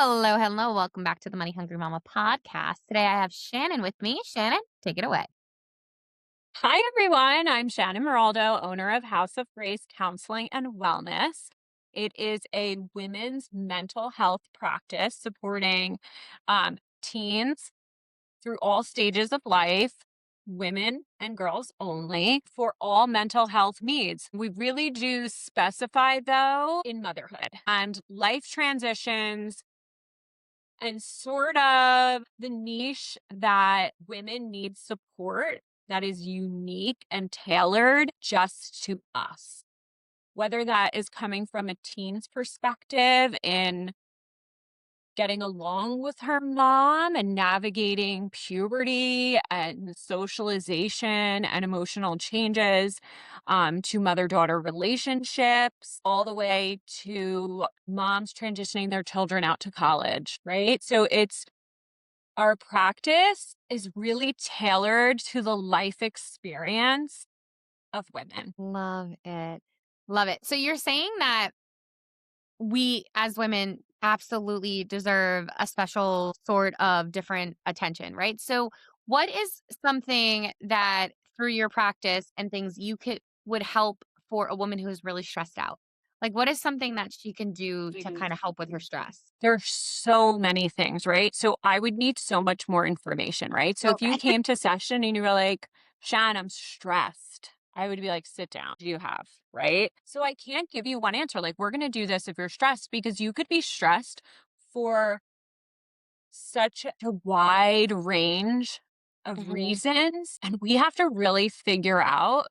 Hello, hello. Welcome back to the Money Hungry Mama podcast. Today I have Shannon with me. Shannon, take it away. Hi, everyone. I'm Shannon Maraldo, owner of House of Grace Counseling and Wellness. It is a women's mental health practice supporting teens through all stages of life, women and girls only, for all mental health needs. We really do specify, though, in motherhood and life transitions and sort of the niche that women need support that is unique and tailored just to us. Whether that is coming from a teen's perspective in getting along with her mom and navigating puberty and socialization and emotional changes, to mother-daughter relationships, all the way to moms transitioning their children out to college, right? So it's our practice is really tailored to the life experience of women. Love it. Love it. So you're saying that we as women absolutely deserve a special sort of different attention, right? So what is something that through your practice and things you could would help for a woman who is really stressed out? Like what is something that she can do to kind of help with her stress? There's so many things, right? So I would need so much more information, right? So if you Okay. came to session and you were like, Shan, I'm stressed, I would be like, sit down. Do you have, right? So I can't give you one answer. Like, we're going to do this if you're stressed because you could be stressed for such a wide range of Mhm. reasons. And we have to really figure out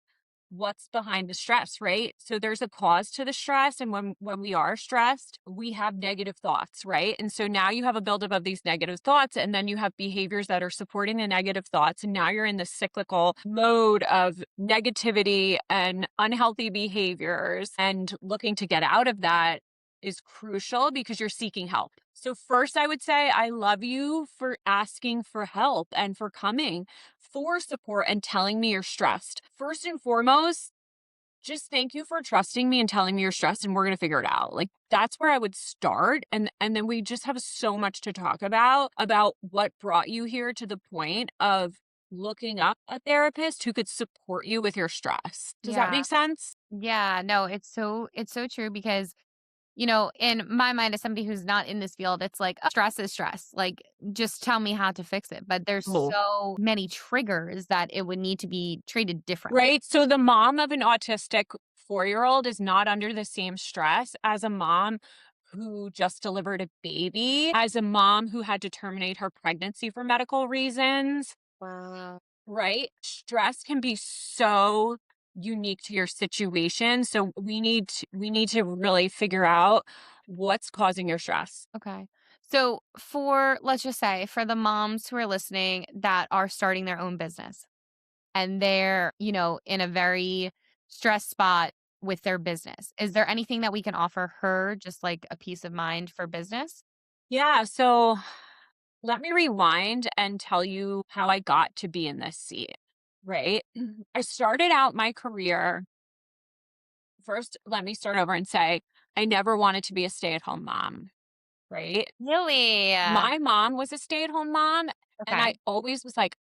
what's behind the stress, right? So there's a cause to the stress. And when we are stressed, we have negative thoughts, right? And so now you have a buildup of these negative thoughts, and then you have behaviors that are supporting the negative thoughts. And now you're in the cyclical mode of negativity and unhealthy behaviors. And looking to get out of that is crucial because you're seeking help. So first, I would say I love you for asking for help and for coming for support and telling me you're stressed. First and foremost, just thank you for trusting me and telling me you're stressed, and we're going to figure it out. Like, that's where I would start, and then we just have so much to talk about what brought you here to the point of looking up a therapist who could support you with your stress. Does that Yeah. make sense? Yeah, no, it's so true because in my mind, as somebody who's not in this field, it's like, "Oh, stress is stress. Like, just tell me how to fix it." But there's so many triggers that it would need to be treated differently. Right? So the mom of an autistic 4-year-old is not under the same stress as a mom who just delivered a baby, as a mom who had to terminate her pregnancy for medical reasons, Wow. right? Stress can be so unique to your situation. So we need to really figure out what's causing your stress. Okay. So for let's just say for the moms who are listening that are starting their own business and they're, in a very stressed spot with their business, is there anything that we can offer her just like a peace of mind for business? Yeah, so let me rewind and tell you how I got to be in this seat, right? I started out my career. First, let me start over and say I never wanted to be a stay-at-home mom, right? Really? My mom was a stay-at-home mom, and I Okay. always was like,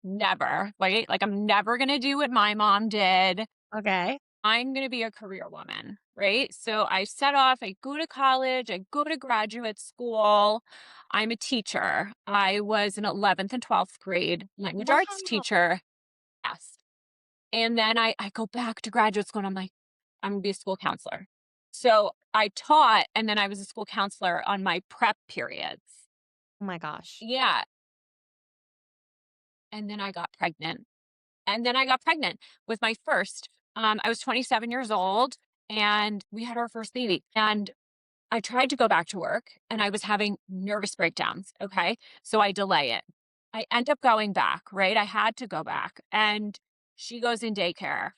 never, right? Like, I'm never gonna do what my mom did. Okay. I'm gonna be a career woman, right? So I set off, I go to college, I go to graduate school. I'm a teacher. I was an 11th and 12th grade language arts Wow. teacher. Yes. And then I go back to graduate school and I'm like, I'm gonna be a school counselor. So I taught and then I was a school counselor on my prep periods. Oh my gosh. Yeah. And then I got pregnant. And then I got pregnant with my first. I was 27 years old and we had our first baby. And I tried to go back to work and I was having nervous breakdowns. Okay. So I delay it. I end up going back, right? I had to go back. And she goes in daycare.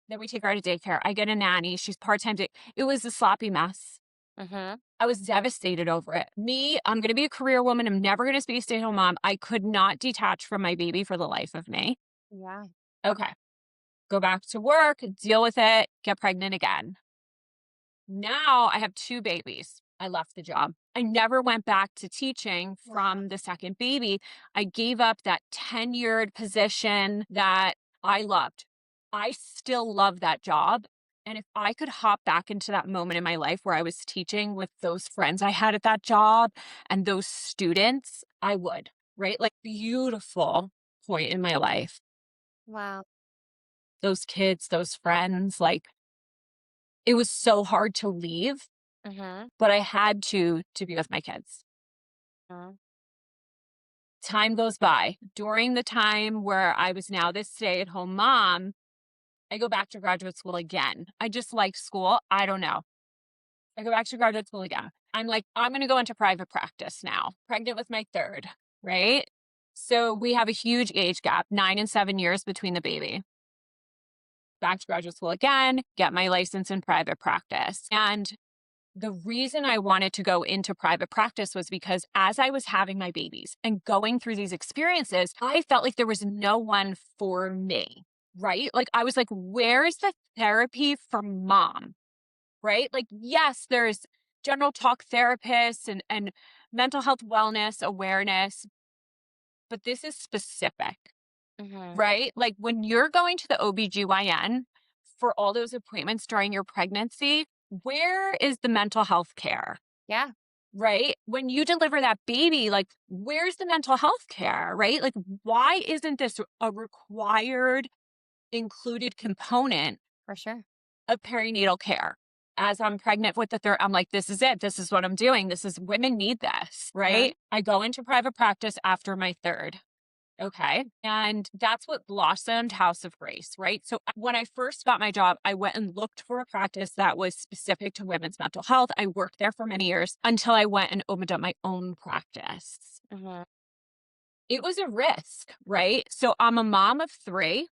Then we take her to daycare. I get a nanny. She's part time. It was a sloppy mess. Mhm. I was devastated over it. Me, I'm going to be a career woman. I'm never going to be a stay at home mom. I could not detach from my baby for the life of me. Yeah. Okay. Go back to work, deal with it, get pregnant again. Now I have two babies. I left the job. I never went back to teaching Wow. from the second baby. I gave up that tenured position that I loved. I still love that job. And if I could hop back into that moment in my life where I was teaching with those friends I had at that job and those students, I would, right? Like, beautiful point in my life. Wow. Those kids, those friends, like, it was so hard to leave, Mhm. but I had to be with my kids. Mhm. Time goes by. During the time where I was now this stay-at-home mom, I go back to graduate school again. I just like school. I don't know. I go back to graduate school again. I'm like, I'm going to go into private practice now, pregnant with my third, right? So we have a huge age gap, 9 and 7 years between the baby. Back to graduate school again, get my license in private practice. And the reason I wanted to go into private practice was because as I was having my babies and going through these experiences, I felt like there was no one for me, right? Like, I was like, where's the therapy for mom, right? Like, yes, there's general talk therapists and mental health wellness awareness, but this is specific, Mhm. right? Like, when you're going to the OBGYN for all those appointments during your pregnancy, where is the mental health care? Yeah, Right? When you deliver that baby, like, where's the mental health care, right? Like, why isn't this a required, included component for sure. of perinatal care? As I'm pregnant with the third, I'm like, this is it. This is what I'm doing. This is, women need this, Mhm. right? I go into private practice after my third. Okay. And that's what blossomed House of Grace, right? So when I first got my job, I went and looked for a practice that was specific to women's mental health. I worked there for many years until I went and opened up my own practice. Mhm. It was a risk, right? So I'm a mom of three.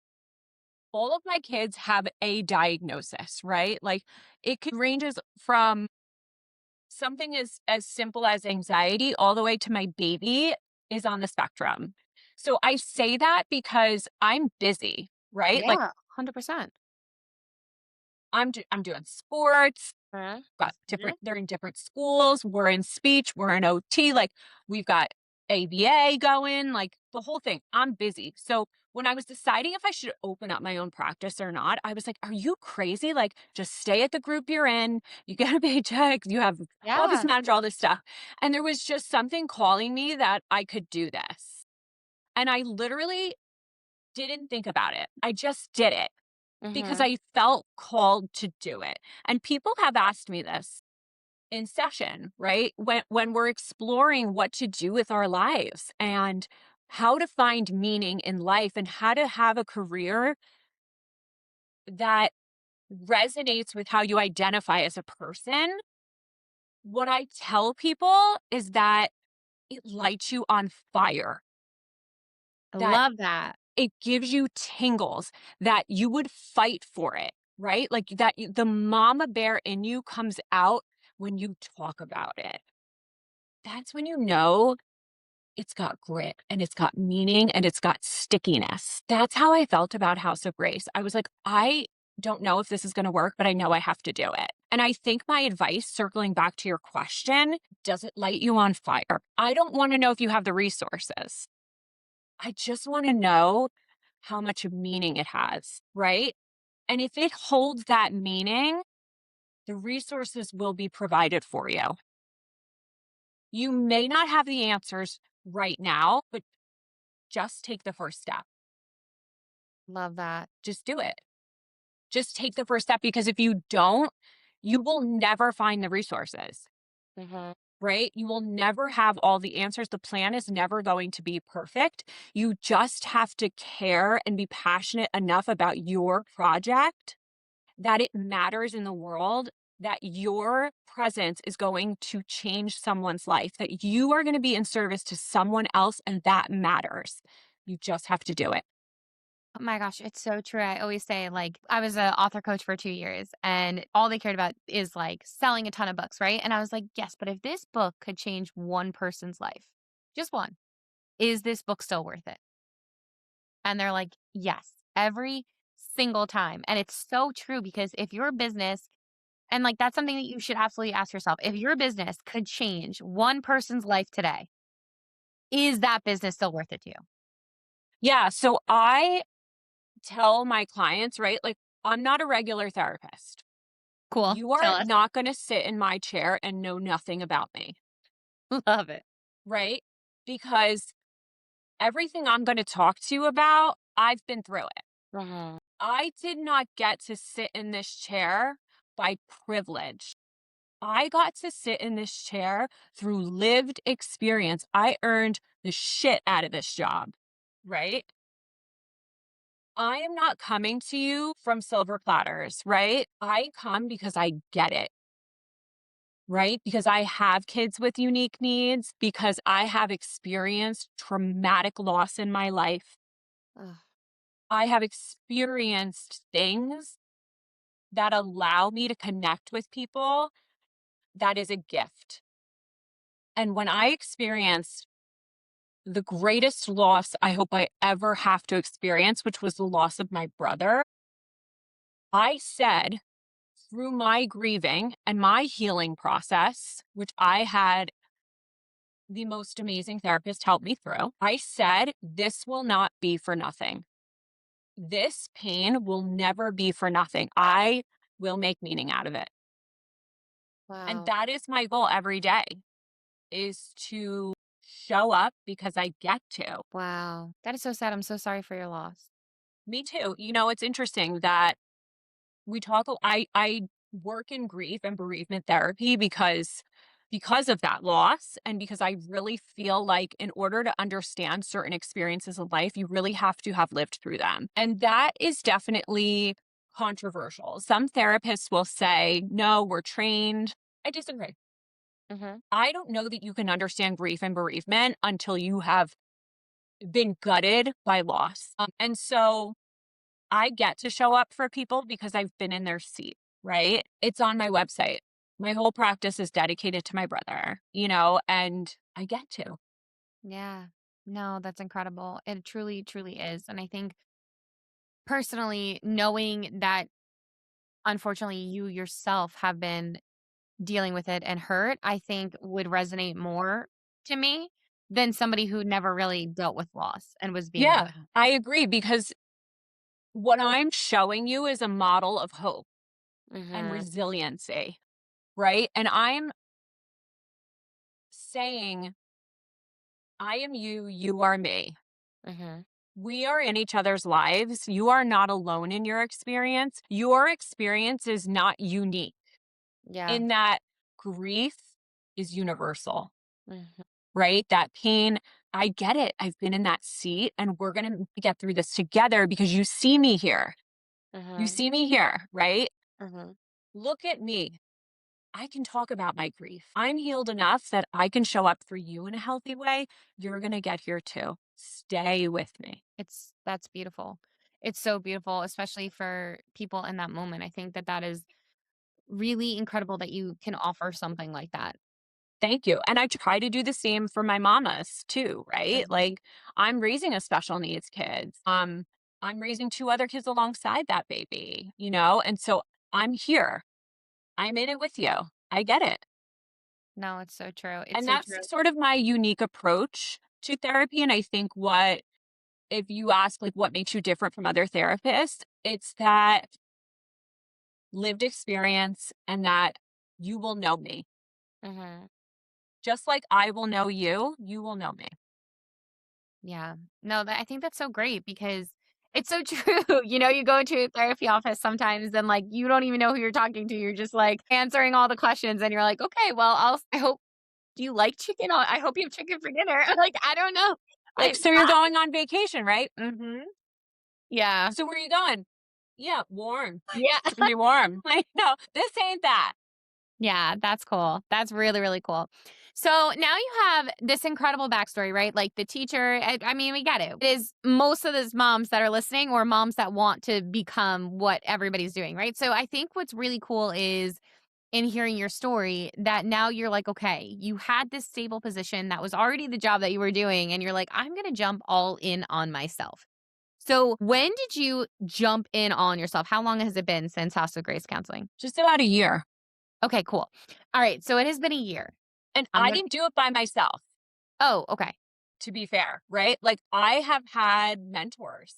All of my kids have a diagnosis, right? Like, ranges from something as simple as anxiety all the way to my baby is on the spectrum. So I say that because I'm busy, right? Like, Yeah, 100%. I'm doing sports, Mhm. got different, they're in different schools, we're in speech, we're in OT, like, we've got ABA going, like, the whole thing. I'm busy. So when I was deciding if I should open up my own practice or not, I was like, are you crazy? Like, just stay at the group you're in. You get a paycheck, you have office Yeah. manager, all this stuff. And there was just something calling me that I could do this. And I literally didn't think about it. I just did it because Mhm. I felt called to do it. And people have asked me this in session, right? When we're exploring what to do with our lives and how to find meaning in life and how to have a career that resonates with how you identify as a person, what I tell people is that it lights you on fire, I that love that. it gives you tingles, that you would fight for it, right? Like, that the mama bear in you comes out when you talk about it. That's when you know it's got grit and it's got meaning and it's got stickiness. That's how I felt about House of Grace. I was like, I don't know if this is going to work, but I know I have to do it. And I think my advice, circling back to your question, does it light you on fire? I don't want to know if you have the resources. I just want to know how much meaning it has, right? And if it holds that meaning, the resources will be provided for you. You may not have the answers right now, but just take the first step. Love that. Just do it. Just take the first step, because if you don't, you will never find the resources, Mhm. right? You will never have all the answers. The plan is never going to be perfect. You just have to care and be passionate enough about your project that it matters in the world, that your presence is going to change someone's life, that you are going to be in service to someone else, and that matters. You just have to do it. Oh my gosh, it's so true. I always say, like, I was an author coach for 2 years, and all they cared about is, like, selling a ton of books, right? And I was like, "Yes, but if this book could change one person's life, just one, is this book still worth it?" And they're like, "Yes, every single time." And it's so true, because if your business And like that's something that you should absolutely ask yourself. If your business could change one person's life today, is that business still worth it to you? Yeah. So I tell my clients, right? Like, I'm not a regular therapist. Cool. You Tell are us. not going to sit in my chair and know nothing about me, Love it. right? Because everything I'm going to talk to you about, I've been through it. Mhm. I did not get to sit in this chair by privilege. I got to sit in this chair through lived experience. I earned the shit out of this job, right? I am not coming to you from silver platters, right? I come because I get it, right? Because I have kids with unique needs, because I have experienced traumatic loss in my life. Ugh. I have experienced things that allow me to connect with people. That is a gift. And when I experienced the greatest loss I hope I ever have to experience, which was the loss of my brother, I said, through my grieving and my healing process, which I had the most amazing therapist help me through, I said, this will not be for nothing. This pain will never be for nothing. I will make meaning out of it. And Wow. that is my goal every day, is to show up because I get to. Wow. That is so sad. I'm so sorry for your loss. Me too. It's interesting that we talk I work in grief and bereavement therapy because of that loss, and because I really feel like in order to understand certain experiences of life, you really have to have lived through them. And that is definitely controversial. Some therapists will say, "No, we're trained." I disagree. Mhm. I don't know that you can understand grief and bereavement until you have been gutted by loss. And so I get to show up for people because I've been in their seat, right? It's on my website. My whole practice is dedicated to my brother, and I get to. Yeah. No, that's incredible. It truly, truly is. And I think personally, knowing that unfortunately you yourself have been dealing with it and hurt, I think would resonate more to me than somebody who never really dealt with loss and was being Yeah, like, I agree, because what I'm showing you is a model of hope and mhm, resiliency, right? And I'm saying, I am you, you are me. mhm. We are in each other's lives. You are not alone in your experience. Your experience is not unique, Yeah. in that grief is universal, Mhm, right? That pain, I get it. I've been in that seat, and we're going to get through this together because you see me here. You mhm, see me here, right? mhm. Look at me. I can talk about my grief. I'm healed enough that I can show up for you in a healthy way. You're going to get here too. Stay with me. That's beautiful. It's so beautiful, especially for people in that moment. I think that that is really incredible that you can offer something like that. Thank you. And I try to do the same for my mamas too, right? Mhm. Like, I'm raising a special needs kid. I'm raising two other kids alongside that baby, And so I'm here. I'm in it with you. I get it. No, it's so true. It's And so that's true. sort of my unique approach to therapy. And I think if you ask, like, what makes you different from other therapists, it's that lived experience, and that you will know me. Mhm. Just like I will know you, you will know me. Yeah. No, I think that's so great because it's so true. You go into a therapy office sometimes and like you don't even know who you're talking to. You're just like answering all the questions and you're like, okay, well, I hope, do you like chicken? I hope you have chicken for dinner. Like, I don't know. Like, so you're going on vacation, right? Mhm. Yeah. So where are you going? Yeah, warm. Yeah. It's gonna be warm. Like, no, this ain't that. Yeah, that's cool. That's really, really cool. So now you have this incredible backstory, right? Like the teacher, I mean, we get it. It is most of those moms that are listening or moms that want to become what everybody's doing, right? So I think what's really cool is in hearing your story that now you're like, okay, you had this stable position that was already the job that you were doing, and you're like, I'm going to jump all in on myself. So when did you jump in on yourself? How long has it been since House of Grace counseling? Just about a year. Okay, cool. All right, so it has been a year. And I'm I gonna didn't do it by myself, Oh, okay. to be fair, right? Like I have had mentors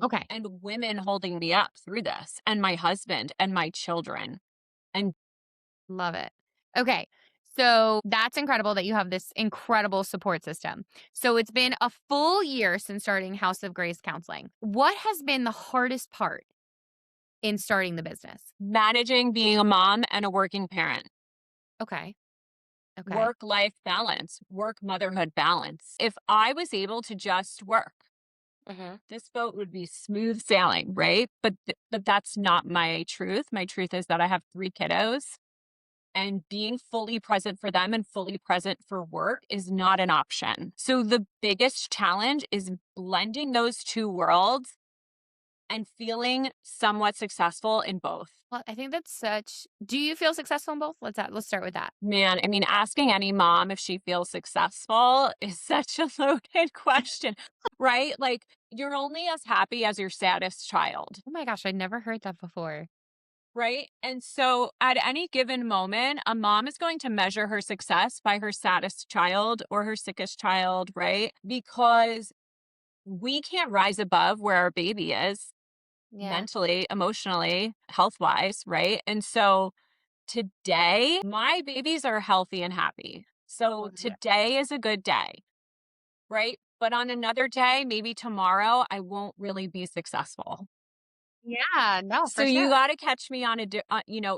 Okay. and women holding me up through this, and my husband and my children. And Love it. Okay. So that's incredible that you have this incredible support system. So it's been a full year since starting House of Grace Counseling. What has been the hardest part in starting the business? managing being a mom and a working parent, Okay. Okay. work life balance, work motherhood balance. If I was able to just work, Hmm. this boat would be smooth sailing, right? But that's not my truth. My truth is that I have 3 kiddos, and being fully present for them and fully present for work is not an option. So the biggest challenge is blending those 2 worlds and feeling somewhat successful in both. Well, I think that's such. Do you feel successful in both? Let's start with that. Man, I mean, asking any mom if she feels successful is such a loaded question, right? Like, you're only as happy as your saddest child, Oh my gosh, I never heard that before. right? And so, at any given moment, a mom is going to measure her success by her saddest child or her sickest child, right? Because we can't rise above where our baby is Yeah. mentally, emotionally, health wise, right? And so, today, my babies are healthy and happy. So Love it. today is a good day, right? But on another day, maybe tomorrow, I won't really be successful. Yeah, no, So for you sure. got to catch me on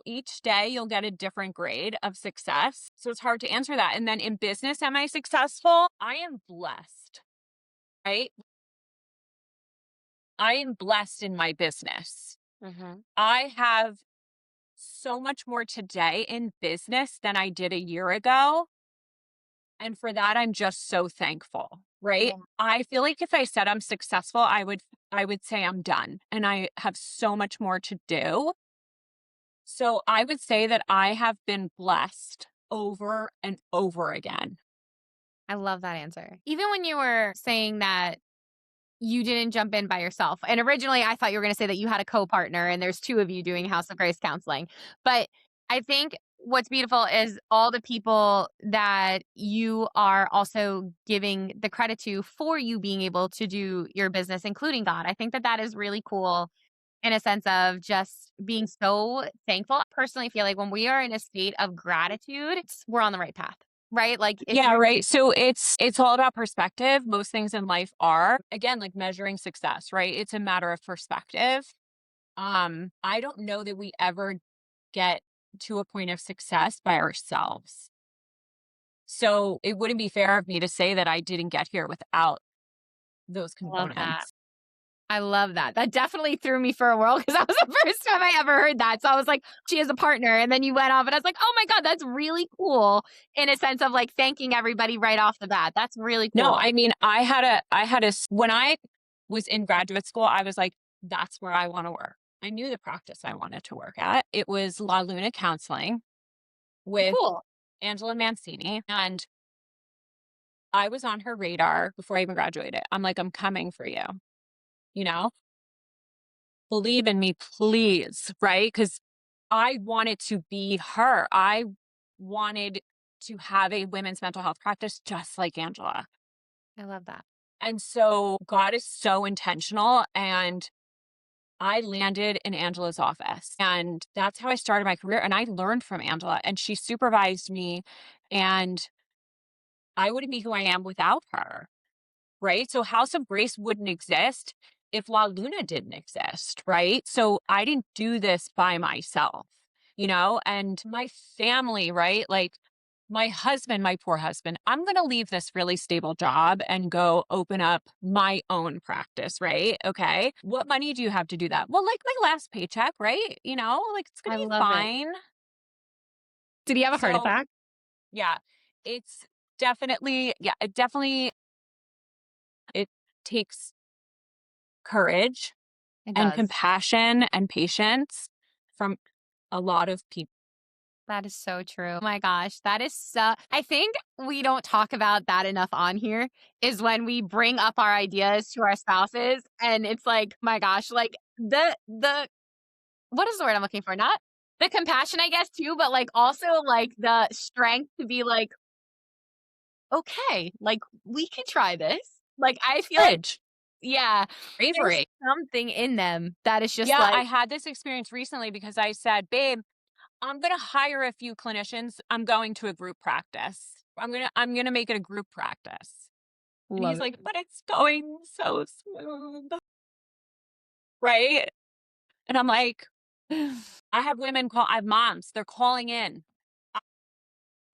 each day you'll get a different grade of success. So it's hard to answer that. And then in business, am I successful? I am blessed, right? I am blessed in my business. Hmm. I have so much more today in business than I did a year ago. And for that, I'm just so thankful, right? Yeah. I feel like if I said I'm successful, I would say I'm done and I have so much more to do. So I would say that I have been blessed over and over again. I love that answer. Even when you were saying that you didn't jump in by yourself. And originally, I thought you were going to say that you had a co-partner and there's two of you doing House of Grace counseling. But I think what's beautiful is all the people that you are also giving the credit to for you being able to do your business, including God. I think that that is really cool in a sense of just being so thankful. I personally feel like when we are in a state of gratitude, we're on the right path, right? Like if Yeah, you're, right. So it's all about perspective. Most things in life are, again, like measuring success, right? It's a matter of perspective. I don't know that we ever get to a point of success by ourselves. So it wouldn't be fair of me to say that I didn't get here without those I love that. components. I love that. That definitely threw me for a whirl because that was the first time I ever heard that. So I was like, she has a partner. And then you went off and I was like, oh my God, that's really cool in a sense of like thanking everybody right off the bat. That's really No, cool. I mean, when I was in graduate school, I was like, that's where I want to work. I knew the practice I wanted to work at. It was La Luna Counseling with Cool. Angela Mancini. And I was on her radar before I even graduated. I'm like, I'm coming for you, you know? Believe in me, please, right? Because I wanted to be her. I wanted to have a women's mental health practice just like Angela. I love that. And so God is so intentional. And I landed in Angela's office. And that's how I started my career. And I learned from Angela, and she supervised me. And I wouldn't be who I am without her. Right? So House of Grace wouldn't exist if La Luna didn't exist, right? So I didn't do this by myself, and my family, right? Like my husband, my poor husband, I'm going to leave this really stable job and go open up my own practice, right? Okay. What money do you have to do that? Well, like my last paycheck, right? Like it's going I to be love it. fine. Did he have a heart So, attack? yeah, it's it takes courage It and does. compassion and patience from a lot of people. That is so true. Oh my gosh. That is so, I think we don't talk about that enough on here is when we bring up our ideas to our spouses and it's like, my gosh, like what is the word I'm looking for? Not The compassion, I guess, too, but, like, also, like, the strength to be like, "Okay, like, we can try this." Like, I feel like Courage, yeah, there's bravery. something in them that is just Yeah, I like had this experience recently because I said, "Babe, I'm gonna hire a few clinicians. I'm going to a group practice. I'm gonna make it a group practice." And love he's like, "But it's going so smooth." Right? And I'm like, it. I have moms, they're calling in. I,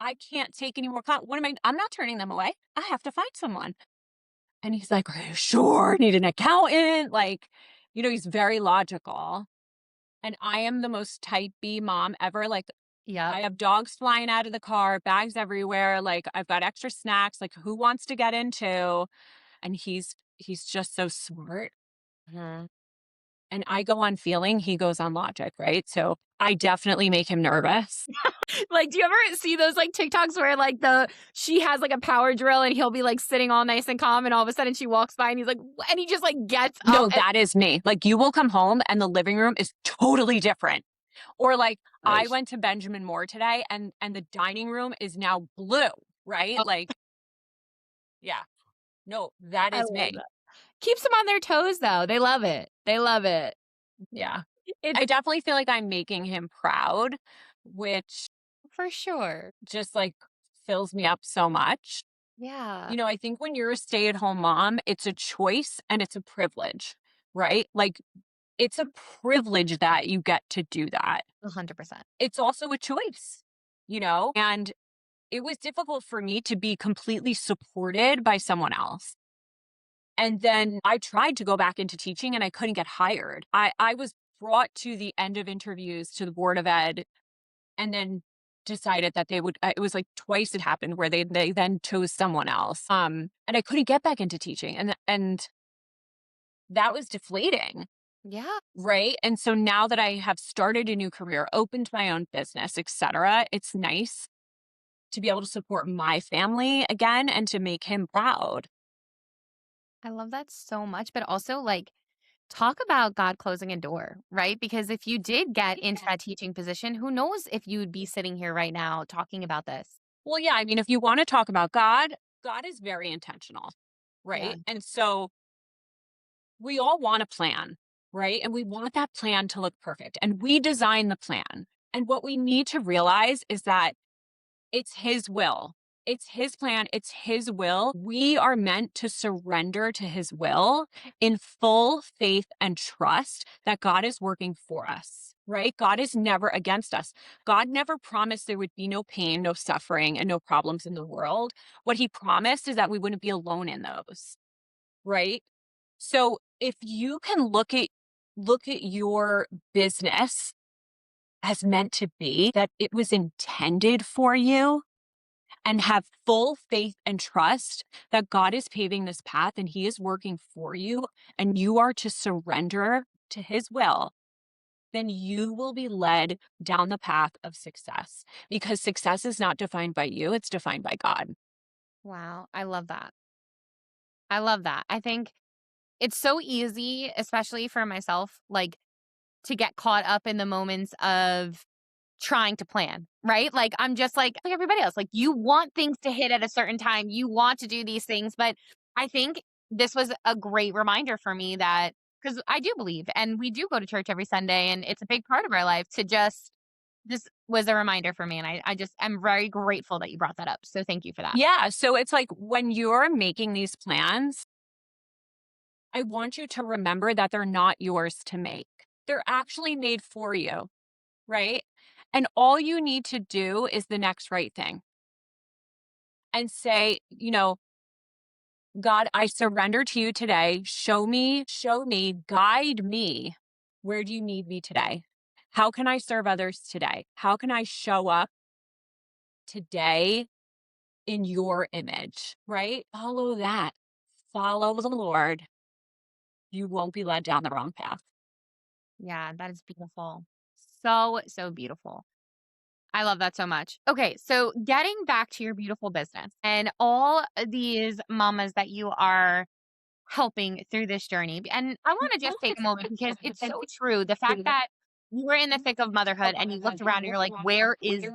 I can't take any more what am I'm not turning them away. I have to find someone. And he's like, "Are you sure? Need an accountant?" Like, he's very logical. And I am the most type B mom ever. Like, Yep. I have dogs flying out of the car, bags everywhere. Like, I've got extra snacks. Like, who wants to get into? And he's just so smart. Mhm. And I go on feeling, he goes on logic, right? So I definitely make him nervous. Like, do you ever see those, like, TikToks where, like, she has, like, a power drill and he'll be, like, sitting all nice and calm, and all of a sudden she walks by and he's like, "Wha" and he just, like, gets up No, and that is me. Like, you will come home and the living room is totally different. Or like I gosh. went to Benjamin Moore today and the dining room is now blue, right? Oh, Like, yeah. No, that I is love me. that. Keeps them on their toes, though. They love it. They love it. Yeah. It's I definitely feel like I'm making him proud, which for sure. just like fills me up so much. Yeah, I think when you're a stay-at-home mom, it's a choice and it's a privilege, right? Like it's a privilege that you get to do that. 100%. It's also a choice, and it was difficult for me to be completely supported by someone else. And then I tried to go back into teaching and I couldn't get hired. I was brought to the end of interviews to the board of ed and then decided that they would it was like twice it happened where they then chose someone else. And I couldn't get back into teaching and that was deflating, Yeah, right? And so now that I have started a new career, opened my own business, etc., it's nice to be able to support my family again and to make him proud. I love that so much, but also, like, talk about God closing a door, right? Because if you did get into that teaching position, who knows if you would be sitting here right now talking about this. Well, yeah, I mean, if you want to talk about God, God is very intentional, Yeah. right? And so we all want a plan, right? And we want that plan to look perfect. And we design the plan. And what we need to realize is that it's His will. It's His plan. It's His will. We are meant to surrender to His will in full faith and trust that God is working for us, right? God is never against us. God never promised there would be no pain, no suffering, and no problems in the world. What He promised is that we wouldn't be alone in those, right? So if you can look at your business as meant to be, that it was intended for you, and have full faith and trust that God is paving this path and He is working for you, and you are to surrender to His will, then you will be led down the path of success because success is not defined by you, it's defined by God. Wow. I love that. I love that. I think it's so easy, especially for myself, like, to get caught up in the moments of trying to plan, right? Like, I'm just like everybody else, like, you want things to hit at a certain time, you want to do these things, but I think this was a great reminder for me that because I do believe, and we do go to church every Sunday, and it's a big part of our life to just this was a reminder for me, and I just am very grateful that you brought that up, so thank you for that. Yeah. So it's like when you're making these plans, I want you to remember that they're not yours to make. They're actually made for you, right? And all you need to do is the next right thing and say, God, I surrender to you today. Show me, guide me. Where do you need me today? How can I serve others today? How can I show up today in your image, right? Follow that. Follow the Lord. You won't be led down the wrong path. Yeah, that is beautiful. So, so beautiful. I love that so much. Okay, so getting back to your beautiful business and all these mamas that you are helping through this journey. And I want to just take a moment because it's so true. The fact that you were in the thick of motherhood and you looked around and you're like, where is this?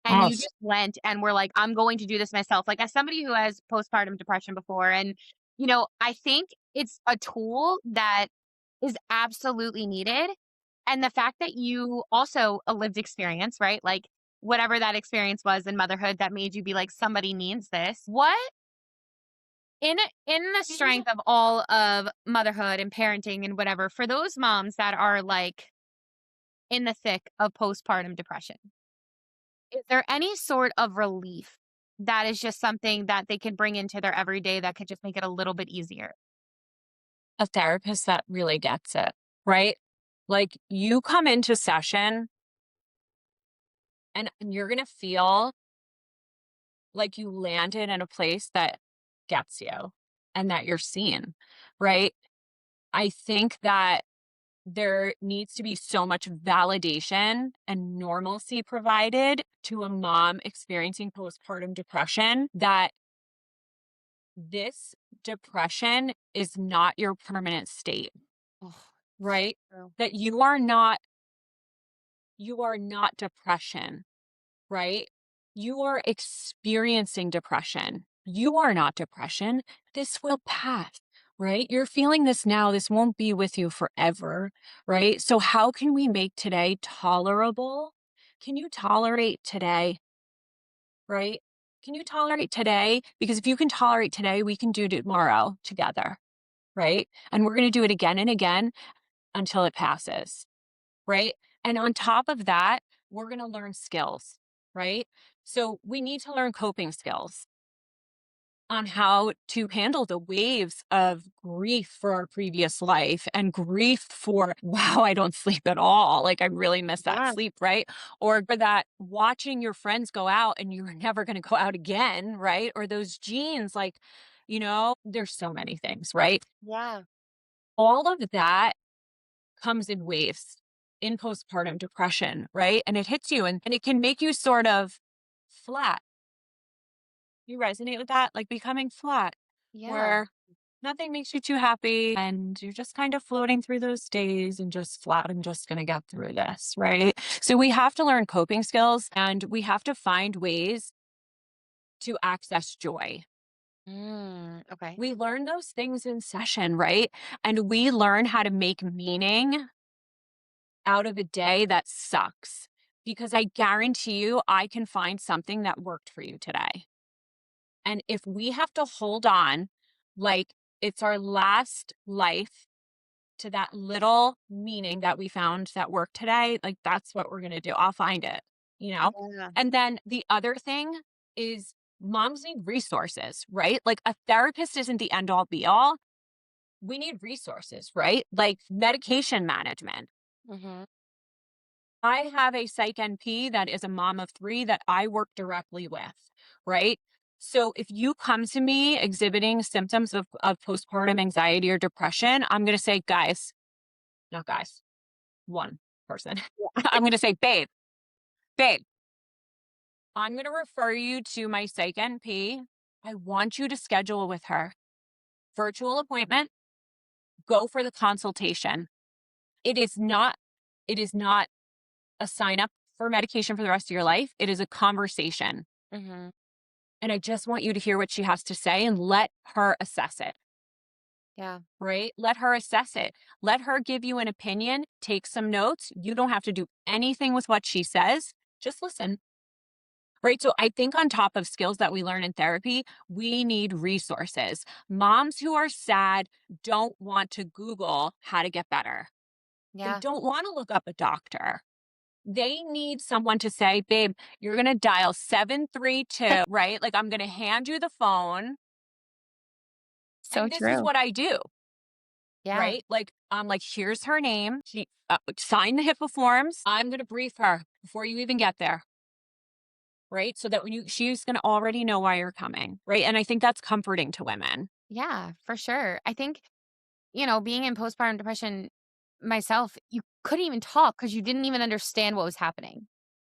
And you Yes. just went and were like, I'm going to do this myself. Like, as somebody who has postpartum depression before, and, I think it's a tool that is absolutely needed. And the fact that you also a lived experience, right? Like, whatever that experience was in motherhood that made you be like, somebody needs this. What in the strength of all of motherhood and parenting and whatever, for those moms that are like in the thick of postpartum depression, is there any sort of relief that is just something that they can bring into their everyday that could just make it a little bit easier? A therapist that really gets it, right? Like you come into session and you're going to feel like you landed in a place that gets you and that you're seen, right? I think that there needs to be so much validation and normalcy provided to a mom experiencing postpartum depression that this depression is not your permanent state, Oh, so right? true. That you are not depression, right? You are experiencing depression. You are not depression. This will pass, right? You're feeling this now. This won't be with you forever, right? So, how can we make today tolerable? Can you tolerate today, right? Can you tolerate today? Because if you can tolerate today, we can do tomorrow together, right? And we're going to do it again and again until it passes, right? And on top of that, we're going to learn skills, right? So we need to learn coping skills on how to handle the waves of grief for our previous life and grief for, wow, I don't sleep at all. Like I really miss that Yeah. sleep, right? Or for that watching your friends go out and you're never going to go out again, right? Or those jeans, like, there's so many things, right? Yeah. All of that comes in waves in postpartum depression, right? And it hits you and it can make you sort of flat. You resonate with that? Like becoming flat, Yeah. where nothing makes you too happy and you're just kind of floating through those days and just flat. I'm just going to get through this, right? So we have to learn coping skills and we have to find ways to access joy. Okay. We learn those things in session, right? And we learn how to make meaning out of a day that sucks because I guarantee you I can find something that worked for you today. And if we have to hold on like it's our last life to that little meaning that we found that worked today, like that's what we're going to do. I'll find it, you know? Yeah. And then the other thing is moms need resources, right? Like a therapist isn't the end all be all. We need resources, right? Like medication management. Mhm. I have a psych NP that is a mom of 3 that I work directly with, right? So if you come to me exhibiting symptoms of postpartum anxiety or depression, I'm going to say, guys, not guys, one person. I'm going to say, babe, I'm going to refer you to my psych NP. I want you to schedule with her. Virtual appointment, go for the consultation. It is not, it is not a sign up for medication for the rest of your life. It is a conversation. Mhm. And I just want you to hear what she has to say and let her assess it, Yeah. right? Let her assess it. Let her give you an opinion, take some notes. You don't have to do anything with what she says. Just listen, right? So I think on top of skills that we learn in therapy, we need resources. Moms who are sad don't want to Google how to get better. They Yeah. don't want to look up a doctor. They need someone to say, babe, you're going to dial 732, right? Like, I'm going to hand you the phone. So And this is true. what I do, Yeah. right? Like, I'm like, here's her name. She sign the HIPAA forms. I'm going to brief her before you even get there, right? So that she's going to already know why you're coming, right? And I think that's comforting to women. Yeah, for sure. I think, being in postpartum depression myself, you couldn't even talk because you didn't even understand what was happening.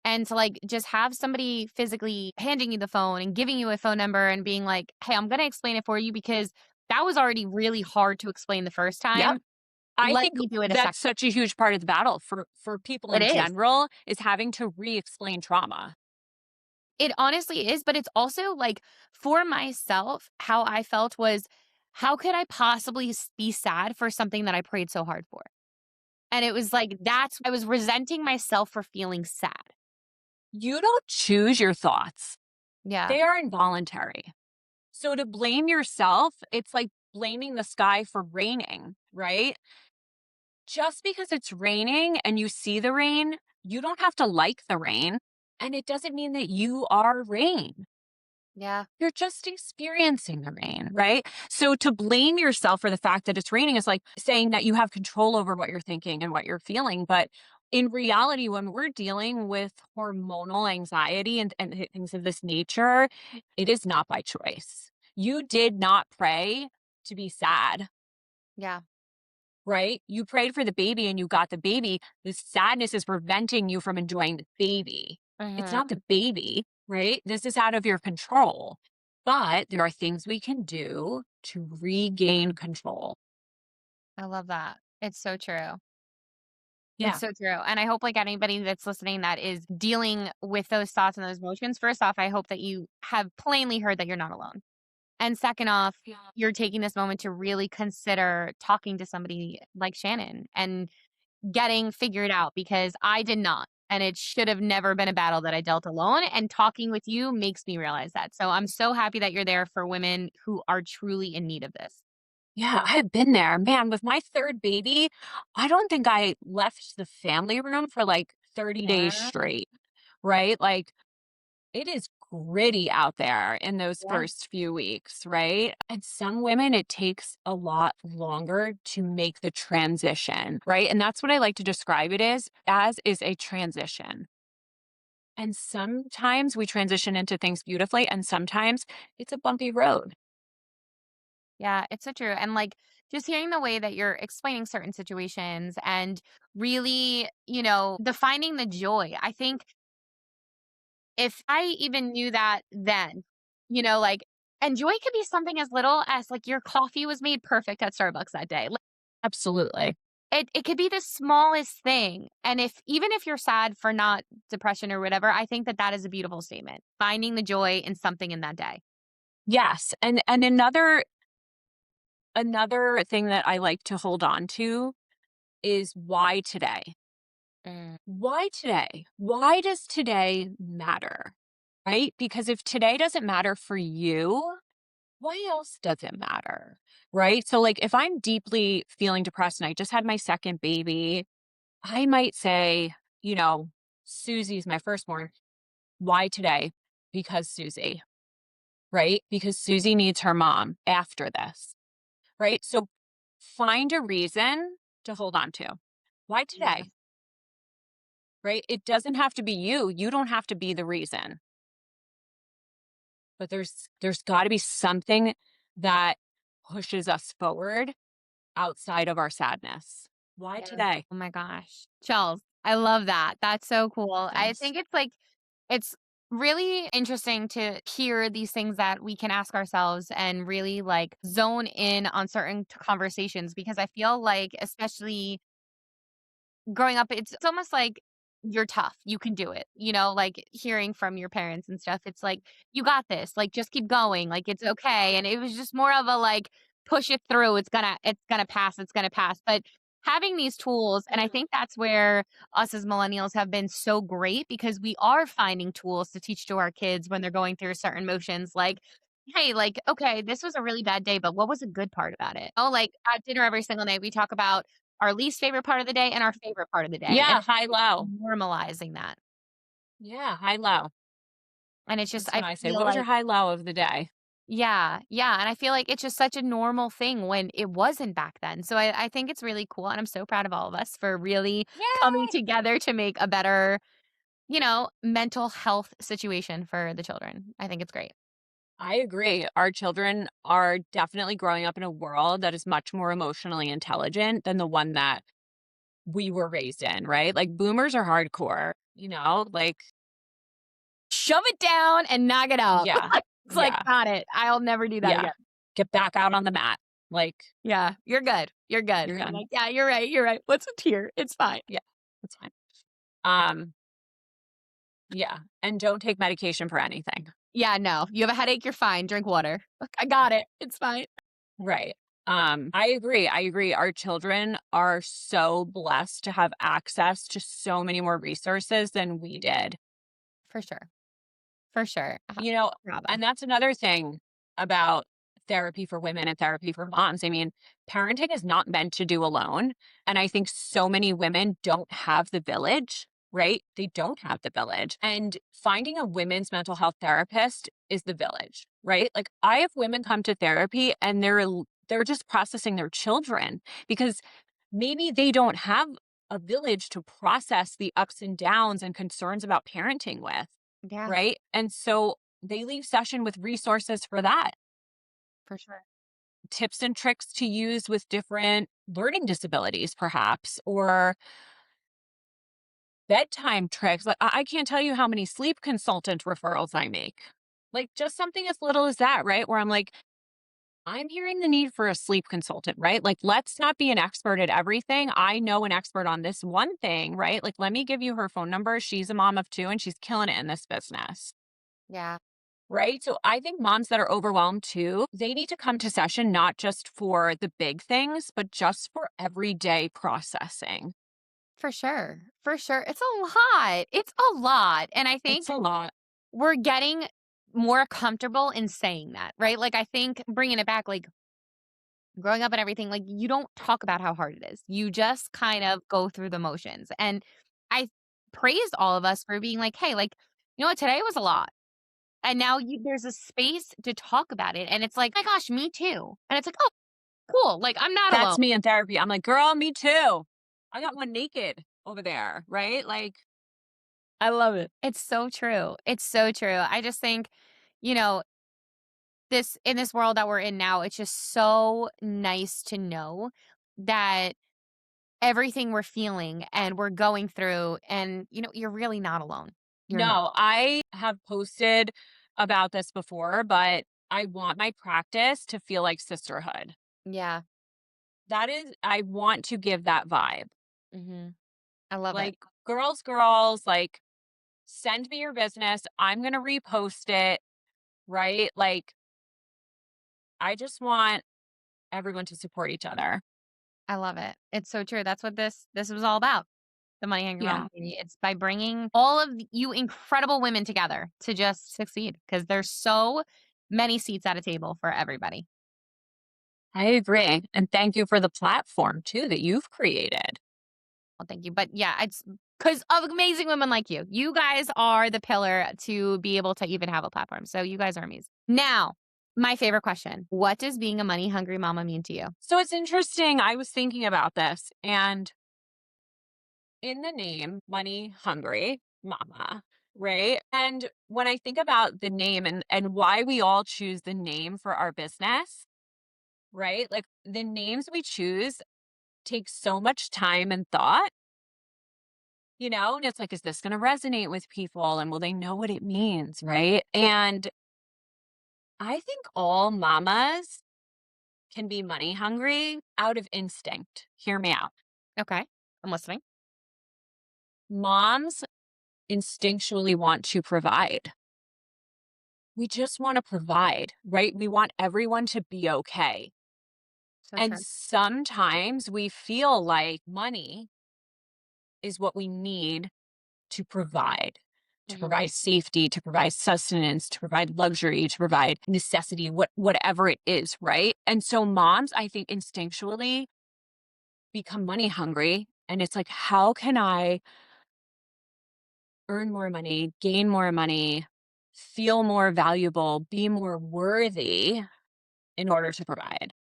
And to like just have somebody physically handing you the phone and giving you a phone number and being like, hey, I'm going to explain it for you because that was already really hard to explain the first Yep. time. I Let think me do it a that's second. such a huge part of the battle for people It in is. general is having to re-explain trauma. It honestly is, but it's also, like, for myself, how I felt was, how could I possibly be sad for something that I prayed so hard for? And it was like, that's I was resenting myself for feeling sad. You don't choose your thoughts. Yeah. They are involuntary. So to blame yourself, it's like blaming the sky for raining, right? Just because it's raining and you see the rain, you don't have to like the rain. And it doesn't mean that you are rain. Yeah. You're just experiencing the rain, right? So to blame yourself for the fact that it's raining is like saying that you have control over what you're thinking and what you're feeling. But in reality, when we're dealing with hormonal anxiety and things of this nature, it is not by choice. You did not pray to be sad, Yeah. right? You prayed for the baby and you got the baby. The sadness is preventing you from enjoying the baby. It's Mhm. not the baby, right? This is out of your control. But there are things we can do to regain control. I love that. It's so true. It's Yeah. so true, and I hope, like, anybody that's listening that is dealing with those thoughts and those emotions, first off, I hope that you have plainly heard that you're not alone. And second off, Yeah. you're taking this moment to really consider talking to somebody like Shannon and getting figured out because I did not. And it should have never been a battle that I dealt alone. And talking with you makes me realize that. So I'm so happy that you're there for women who are truly in need of this. Yeah, I've been there. Man, with my third baby, I don't think I left the family room for like 30 days Yeah. straight, right? Like it is gritty out there in those Yeah. first few weeks, right? And some women, it takes a lot longer to make the transition, right? And that's what I like to describe it as is a transition. And sometimes we transition into things beautifully, and sometimes it's a bumpy road. Yeah, it's so true. And like just hearing the way that you're explaining certain situations and really, defining the joy. I think if I even knew that then, like, and joy could be something as little as like your coffee was made perfect at Starbucks that day. Like, Absolutely. it could be the smallest thing. And if even if you're sad for not depression or whatever, I think that that is a beautiful statement. Finding the joy in something in that day. Yes. And another thing that I like to hold on to is why today? Mm, Why today? Why does today matter? Right? Because if today doesn't matter for you, why else does it matter? Right? So, like, if I'm deeply feeling depressed and I just had my second baby, I might say, you know, Susie's my firstborn. Why today? Because Susie, right? Because Susie needs her mom after this, right? So, find a reason to hold on to. Why yeah. today? Right? It doesn't have to be you. You don't have to be the reason. But there's got to be something that pushes us forward outside of our sadness. Why Yeah. today? Oh my gosh. Chills. I love that. That's so cool. I Yes. think it's like it's really interesting to hear these things that we can ask ourselves and really like zone in on certain conversations because I feel like especially growing up, it's almost like you're tough. You can do it. Like hearing from your parents and stuff. It's like, you got this. Like just keep going. Like it's okay. And it was just more of a like push it through. It's gonna pass. It's gonna pass. But having these tools, and I Mm. think that's where us as millennials have been so great because we are finding tools to teach to our kids when they're going through certain motions like hey, like, okay, this was a really bad day, but what was a good part about it? Oh, like at dinner every single night, we talk about our least favorite part of the day and our favorite part of the day, and Yeah, high low. normalizing that. Yeah, high low. And it's just That's I what I say. feel What was your like high low of the day? yeah, yeah, and I feel like it's just such a normal thing when it wasn't back then. So I think it's really cool, and I'm so proud of all of us for really coming Yay! together to make a better, mental health situation for the children. I think it's great. I agree. Our children are definitely growing up in a world that is much more emotionally intelligent than the one that we were raised in, right? Like boomers are hardcore, like Shove it down and knock it out. yeah. It's like, Yeah. got it. I'll never do that Yeah. again. Get back out on the mat. Like, Yeah, you're good. You're good. you're I'm done. like, "Yeah, you're right, you're right. What's a tear? It's fine." Yeah, that's fine. Um, yeah, and don't take medication for anything. Yeah, no. You have a headache, you're fine. Drink water. Look, I got it. It's fine. Right. I agree. I agree. Our children are so blessed to have access to so many more resources than we did. For sure. For sure. You know, Bravo. and that's another thing about therapy for women and therapy for moms. I mean, parenting is not meant to do alone. And I think so many women don't have the village, right? They don't have the village. And finding a women's mental health therapist is the village, right? Like I have women come to therapy and they're just processing their children because maybe they don't have a village to process the ups and downs and concerns about parenting with, Yeah, right? And so they leave session with resources for that, for sure. tips and tricks to use with different learning disabilities, perhaps, or bedtime tricks. Like, I can't tell you how many sleep consultant referrals I make. Like, just something as little as that, right? Where I'm like, I'm hearing the need for a sleep consultant, right? Like, let's not be an expert at everything. I know an expert on this one thing, right? Like, let me give you her phone number. She's a mom of two and she's killing it in this business. Yeah, Right. So I think moms that are overwhelmed too, they need to come to session not just for the big things, but just for everyday processing. for sure. For sure. It's a lot. It's a lot. And I It's think a lot. we're getting more comfortable in saying that, right? Like, I think bringing it back, like, growing up and everything, like, you don't talk about how hard it is. You just kind of go through the motions. And I praised all of us for being like, "Hey, like, you know what? Today was a lot." And now there's a space to talk about it. And it's like, "Oh my gosh, me too." And it's like, "Oh, cool. Like, I'm not alone." That's me in therapy. I'm like, girl, me too. I got one naked over there. Right. Like, I love it. It's so true. It's so true. I just think, you know, this in this world that we're in now, it's just so nice to know that everything we're feeling and we're going through and, you're really not alone. You're not. no, I have posted about this before, but I want my practice to feel like sisterhood. Yeah. That is, I want to give that vibe. Mhm. I love it. Like, girls, like, send me your business. I'm going to repost it, right? Like, I just want everyone to support each other. I love it. It's so true. That's what this was all about. The Money Hungry Mom Yeah, Community. It's by bringing all of you incredible women together to just succeed because there's so many seats at a table for everybody. I agree. And thank you for the platform too that you've created. Well, thank you. But yeah, it's because of amazing women like you. You guys are the pillar to be able to even have a platform. So you guys are amazing. Now, my favorite question. What does being a money hungry mama mean to you? So it's interesting. I was thinking about this, and in the name, Money Hungry Mama, right? And when I think about the name and why we all choose the name for our business, right? Like the names we choose take so much time and thought. And it's like, is this going to resonate with people and will they know what it means? Right. And I think all mamas can be money hungry out of instinct. Hear me out. Okay. I'm listening. Moms instinctually want to provide. We just want to provide, right? We want everyone to be okay. So And true. sometimes we feel like money is what we need to Hmm. provide safety, to provide sustenance, to provide luxury, to provide necessity, whatever it is, right? And so moms, I think instinctually become money hungry. And it's like, how can I earn more money, gain more money, feel more valuable, be more worthy in order to provide?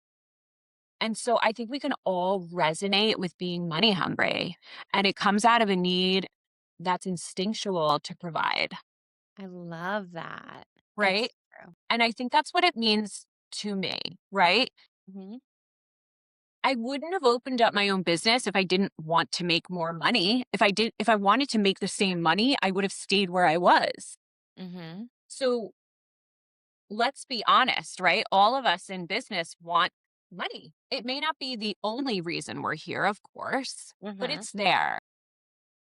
And so I think we can all resonate with being money hungry. And it comes out of a need that's instinctual to provide, I love that. right? It's true. And I think that's what it means to me, right? Hmm. I wouldn't have opened up my own business if I didn't want to make more money. If I wanted to make the same money, I would have stayed where I was. Hmm. So let's be honest, right? All of us in business want money. It may not be the only reason we're here, of course, but Mhm. it's there.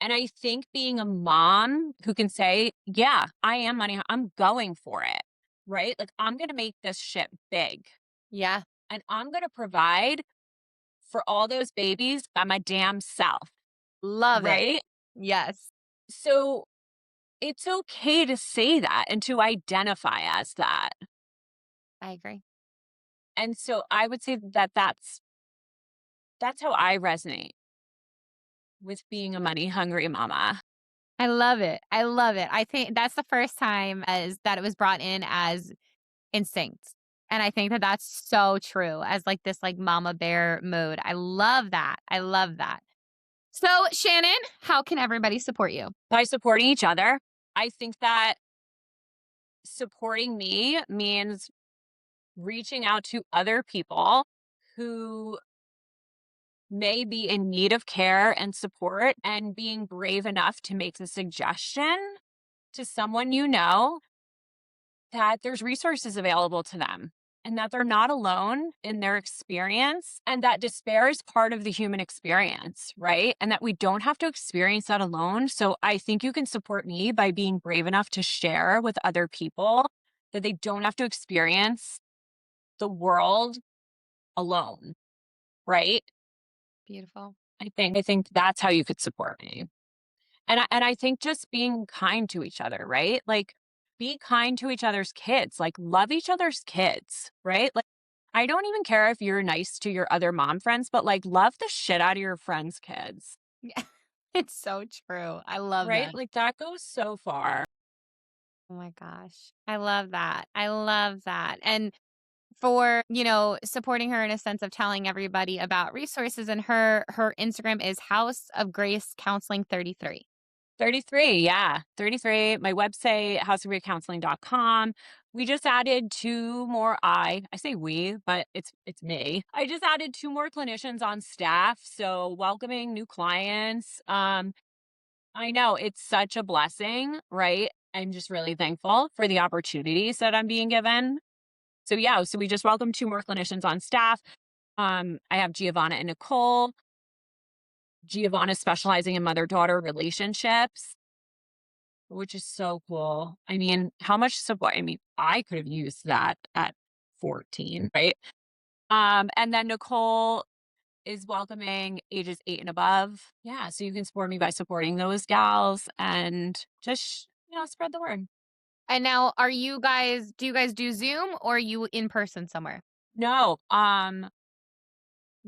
And I think being a mom who can say, yeah, I am money, I'm going for it, right? Like, I'm going to make this shit big Yeah. and I'm going to provide for all those babies by my damn self, Love it. right? Yes. So it's okay to say that and to identify as that. I agree. And so I would say that that's how I resonate with being a money hungry mama. I love it. I love it. I think that's the first time as that it was brought in as instinct. And I think that that's so true as like this like mama bear mode. I love that. I love that. So, Shannon, how can everybody support you? By supporting each other, I think that supporting me means reaching out to other people who may be in need of care and support and being brave enough to make the suggestion to someone you know that there's resources available to them and that they're not alone in their experience and that despair is part of the human experience, right? And that we don't have to experience that alone. So I think you can support me by being brave enough to share with other people that they don't have to experience the world alone, right? Beautiful. I think that's how you could support me. And I think just being kind to each other, right? Like be kind to each other's kids, like love each other's kids, right? Like I don't even care if you're nice to your other mom friends, but like love the shit out of your friends' kids, Yeah. It's so true. I love right? that. Like that goes so far. Oh my gosh. I love that. I love that. And for, supporting her in a sense of telling everybody about resources and her Instagram is House of Grace Counseling 33. 33, yeah. 33. My website, houseofgreatcounseling.com. We just added two more I say we, but it's me. I just added two more clinicians on staff, so welcoming new clients. I know it's such a blessing, right? I'm just really thankful for the opportunities that I'm being given. So yeah, so we just welcomed two more clinicians on staff. I have Giovanna and Nicole. Giovanna specializing in mother-daughter relationships, which is so cool. I mean, how much support? I mean, I could have used that at 14, right? And then Nicole is welcoming ages 8 and above. Yeah, so you can support me by supporting those gals and just, spread the word. And now do you guys do Zoom or are you in person somewhere? No,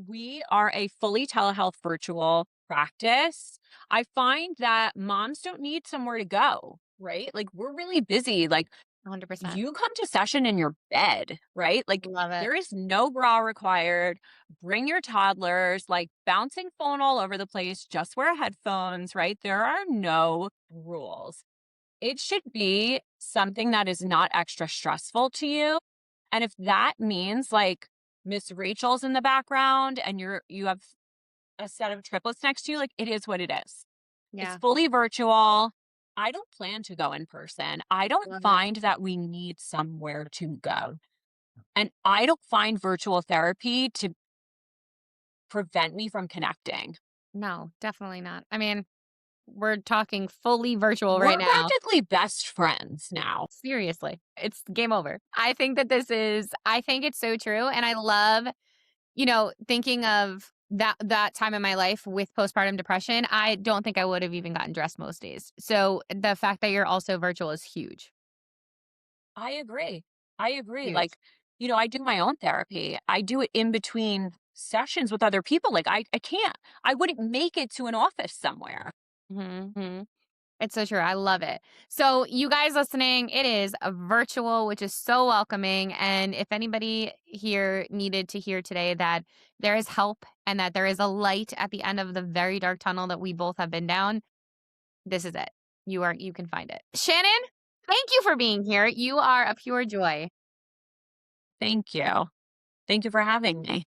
we are a fully telehealth virtual practice. I find that moms don't need somewhere to go, right? Like we're really busy. Like 100%. you come to session in your bed, right? Like Love it. there is no bra required. Bring your toddlers, like bouncing phone all over the place, just wear headphones, right? There are no rules. It should be something that is not extra stressful to you. And if that means like Miss Rachel's in the background and you have a set of triplets next to you, like it is what it is. It's Yeah. fully virtual. I don't plan to go in person. I don't Love it. find that we need somewhere to go. And I don't find virtual therapy to prevent me from connecting. No, definitely not. I mean, we're talking fully virtual right We're now. practically best friends now. Seriously, it's game over. I think it's so true. And I love, thinking of that time in my life with postpartum depression. I don't think I would have even gotten dressed most days. So the fact that you're also virtual is huge. I agree. I agree. Huge. Like, I do my own therapy. I do it in between sessions with other people. Like, I can't, I wouldn't make it to an office somewhere. Mhm. It's so true. I love it. So, you guys listening, it is a virtual, which is so welcoming. And if anybody here needed to hear today that there is help and that there is a light at the end of the very dark tunnel that we both have been down, this is it. You can find it. Shannon, thank you for being here. You are a pure joy. Thank you. Thank you for having me.